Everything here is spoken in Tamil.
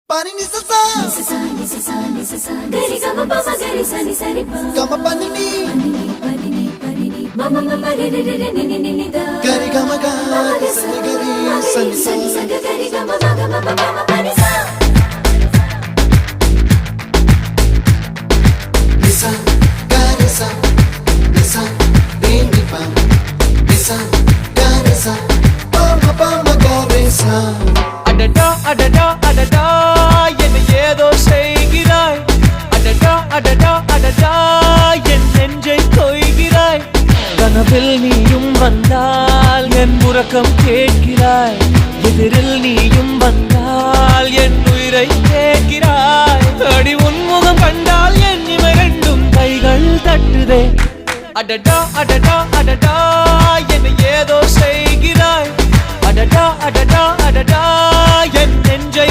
Pani ni sa sa gari ga ma pa ma gari sa ni sa ri pa ga ma pa ni ma ma ma pa re re re re ni ni da gari ga ma ga sa ni gari sa ni sa gari ga ma ga ma pa ma pa ni sa ni sa gari sa re ni pa ni sa gari sa pa ma gari sa adada adada adada என்ன ஏதோ செய்கிறாய் அடடா அடடா அடடா என் நெஞ்சை கொய்கிறாய் கனவில் நீயும் வந்தால் என் உறக்கம் கேட்கிறாய் எதிரில் நீயும் வந்தால் என் உயிரை கேட்கிறாய் அடி உன்முகம் கண்டால் என் இமை ரெண்டும் கைகள் தட்டுதே அடடா அடடா அடடா என்ன ஏதோ செய்கிறாய் அடடா அடடா அடடா என் நெஞ்சை